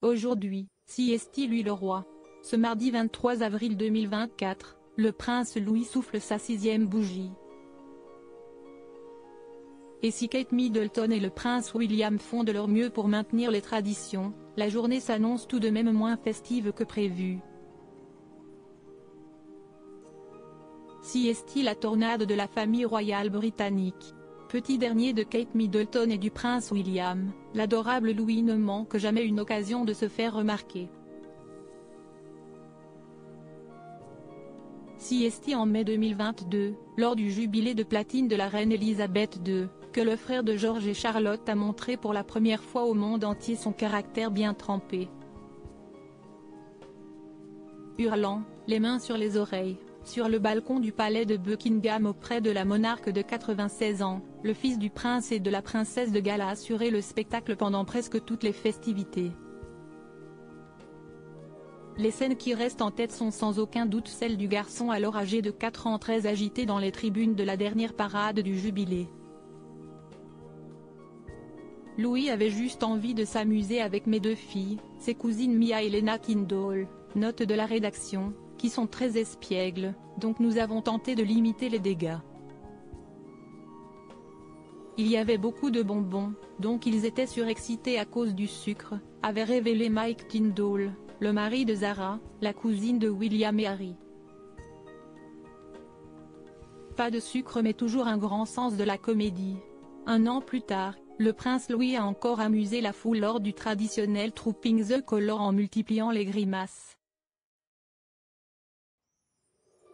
Aujourd'hui, si est lui le roi. Ce mardi 23 avril 2024, le prince Louis souffle sa 6e bougie. Et si Kate Middleton et le prince William font de leur mieux pour maintenir les traditions, la journée s'annonce tout de même moins festive que prévu. Si est la tornade de la famille royale britannique. Petit dernier de Kate Middleton et du prince William, l'adorable Louis ne manque jamais une occasion de se faire remarquer. Si est en mai 2022, lors du jubilé de platine de la reine Elisabeth II, que le frère de George et Charlotte a montré pour la première fois au monde entier son caractère bien trempé. Hurlant, les mains sur les oreilles, sur le balcon du palais de Buckingham auprès de la monarque de 96 ans, le fils du prince et de la princesse de Galles a assuré le spectacle pendant presque toutes les festivités. Les scènes qui restent en tête sont sans aucun doute celles du garçon alors âgé de 4 ans très agité dans les tribunes de la dernière parade du jubilé. Louis avait juste envie de s'amuser avec mes 2 filles, ses cousines Mia et Lena Kindle, note de la rédaction, qui sont très espiègles, donc nous avons tenté de limiter les dégâts. Il y avait beaucoup de bonbons, donc ils étaient surexcités à cause du sucre, avait révélé Mike Tindall, le mari de Zara, la cousine de William et Harry. Pas de sucre mais toujours un grand sens de la comédie. Un an plus tard, le prince Louis a encore amusé la foule lors du traditionnel Trooping the Colour en multipliant les grimaces.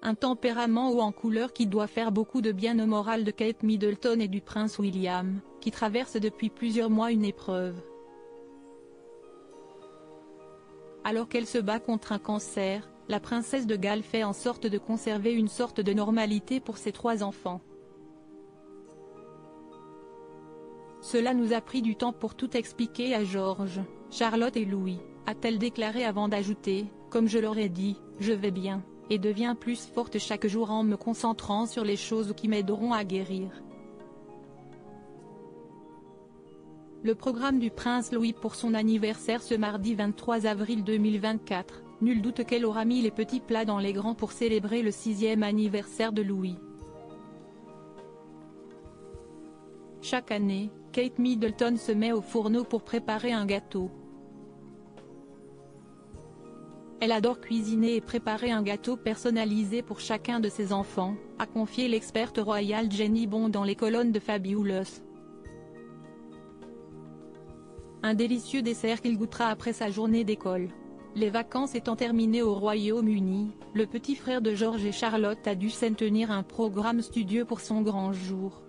Un tempérament haut en couleur qui doit faire beaucoup de bien au moral de Kate Middleton et du prince William, qui traverse depuis plusieurs mois une épreuve. Alors qu'elle se bat contre un cancer, la princesse de Galles fait en sorte de conserver une sorte de normalité pour ses 3 enfants. Cela nous a pris du temps pour tout expliquer à George, Charlotte et Louis, a-t-elle déclaré avant d'ajouter, comme je leur ai dit, je vais bien, et deviens plus forte chaque jour en me concentrant sur les choses qui m'aideront à guérir. Le programme du prince Louis pour son anniversaire ce mardi 23 avril 2024, nul doute qu'elle aura mis les petits plats dans les grands pour célébrer le 6e anniversaire de Louis. Chaque année, Kate Middleton se met au fourneau pour préparer un gâteau. Elle adore cuisiner et préparer un gâteau personnalisé pour chacun de ses enfants, a confié l'experte royale Jenny Bond dans les colonnes de Fabulous. Un délicieux dessert qu'il goûtera après sa journée d'école. Les vacances étant terminées au Royaume-Uni, le petit frère de George et Charlotte a dû s'en tenir un programme studieux pour son grand jour.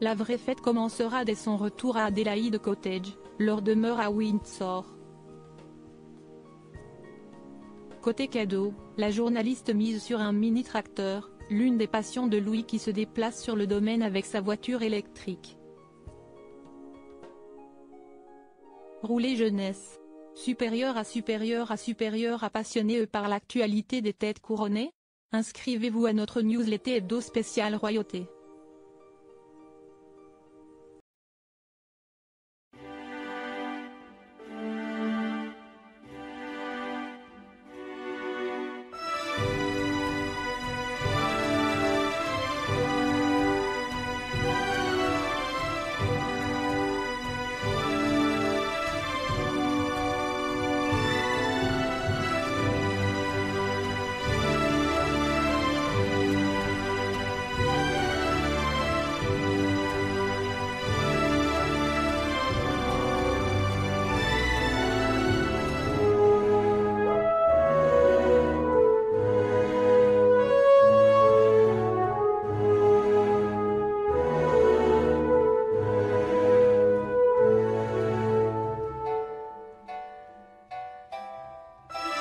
La vraie fête commencera dès son retour à Adelaide Cottage, leur demeure à Windsor. Côté cadeau, la journaliste mise sur un mini-tracteur, l'une des passions de Louis qui se déplace sur le domaine avec sa voiture électrique. Rouler jeunesse. Supérieur à passionné par l'actualité des têtes couronnées? Inscrivez-vous à notre newsletter hebdo spécial royauté.